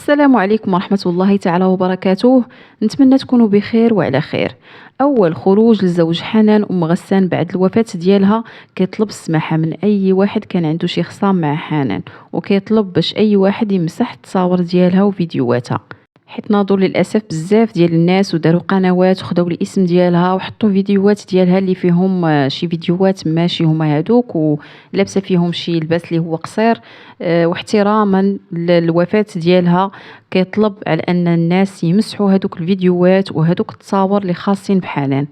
السلام عليكم ورحمة الله تعالى وبركاته. نتمنى تكونوا بخير وعلى خير. أول خروج لزوج حنان أم غسان بعد الوفاة ديالها كيطلب السماحة من أي واحد كان عنده شي خصام مع حنان، وكيطلب باش أي واحد يمسح التصاور ديالها وفيديوهاتها، حيت ناضوا للأسف بزاف ديال الناس وداروا قنوات وخداو الاسم ديالها وحطوا فيديوهات ديالها اللي فيهم شي فيديوهات ماشي هما هادوك، ولابسه فيهم شي لباس اللي هو قصير. واحتراما للوفاة ديالها كيطلب على ان الناس يمسحوا هادوك الفيديوهات وهادوك التصاور اللي خاصين بحنان،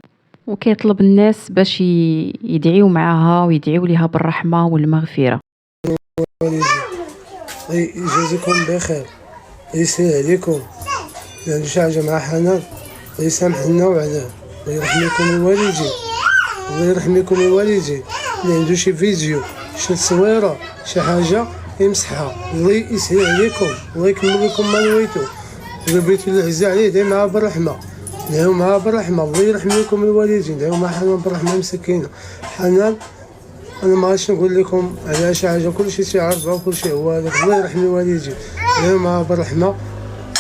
وكيطلب الناس باش يدعيو معاها ويدعيو ليها بالرحمه والمغفره. يجازيكم بخير، يسهل عليكم، يعني شي حاجه مع حنان يسامح لنا وعلاه، الله يرحم لكم الوالدين، الله يرحم لكم الوالدين. اللي عنده شي فيديو شي تصويره شي حاجه يمسحها، الله يسهل عليكم، الله يكمل لكم ما نويتو. اذا بغيتو العزة عليه دعي معاه بالرحمه، دعيو معاه بالرحمه، الله يرحم لكم الوالدين، دعيو مع حنان بالرحمه مسكينه. حنان انا ما غاديش نقول لكم على شي حاجه، كلشي تيعرفها وكلشي هو هذاك، الله يرحم الوالدين، دعيو معاه بالرحمه.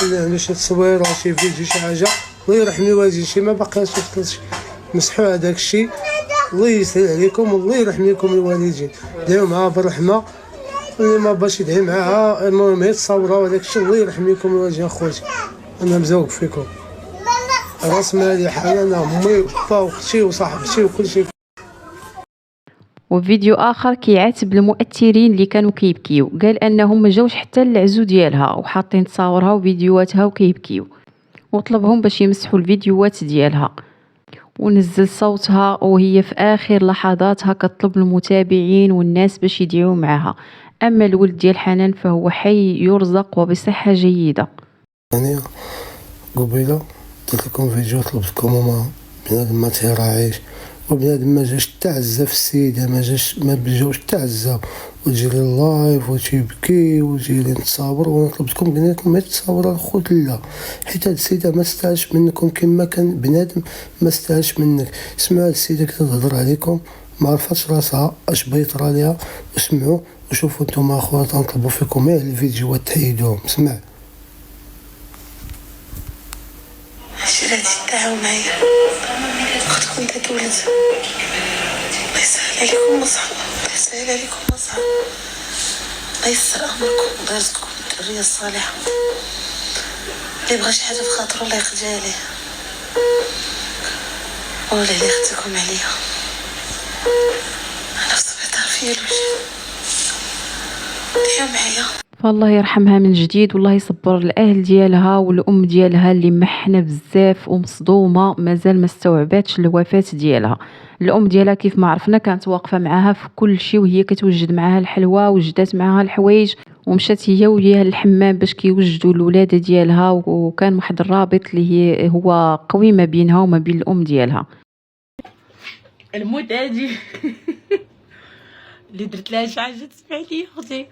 اللي عنده شي تصوير ولا شي فيديو شي حاجه الله يرحم الوالدين، شي ما باقاش وصلتش مسحوا هذاك الشيء، الله يسهل عليكم والله يرحم لكم الوالدين، دعيو معاه بالرحمه. اللي ما باش يدعي معاها المهم هي تصاورها وهذاك الشيء، الله يرحم لكم الوالدين. خوتي انا مزوق فيكم، راس مالي حنان امي وبا واختي وصاحبتي وكل شيء. وفيديو اخر كيعاتب المؤثرين اللي كانوا كيبكيو، قال انهم ما جاوش حتى للعزو ديالها وحاطين تصاورها وفيديوهاتها وكيبكيو، وطلبهم باش يمسحوا الفيديوهات ديالها، ونزل صوتها وهي في اخر لحظاتها كتطلب المتابعين والناس باش يدعيو معها. اما الولد ديال حنان فهو حي يرزق وبصحة جيدة. يعني قبيله درت لكم فيديو طلبتكم وما بنادم ما تيراعيش، وبنادم ما جاش تعزى في السيده، ما بجاوش تعزى، وتجي لي اللايف وتيبكي وتجي لي نتصاور، وانا طلبتكم قلنا لكم ما تصاور الخوت لا، حيت هاد السيده ما استاهلش منكم كما كان بنادم ما استاهلش منك. سمعوا السيده كتهضر عليكم ما عرفتش راسها اش بغيت راه ليها، وسمعوا وشوفوا نتوما اخويا تنطلبوا فيكم غير الفيديوهات تحيدوهم. سمع عشرة تعاو معايا اختكم تتولد، الله يسهل عليكم مصعب، الله يسهل عليكم مصعب، الله يسر امركم ويرزقكم الذريه الصالحه. اللي بغى شي حاجه في خاطره الله يقضي عليه، ولا اللي اختكم عليا انا صبعت فيا الوجه، دعيو معايا. فالله يرحمها من جديد، والله يصبر الاهل ديالها والام ديالها اللي محنه بزاف ومصدومه مازال ما استوعباتش الوفاه ديالها. الام ديالها كيف ما عرفنا كانت واقفه معاها في كل شيء، وهي كتوجد معاها الحلوى وجدات معاها الحوايج، ومشات هي وياها للحمام باش كيوجدوا الولاده ديالها، وكان واحد الرابط اللي هو قوي ما بينها وما بين الام ديالها. الموت هادي اللي درت لها شي حاجه تسمع لي اختي.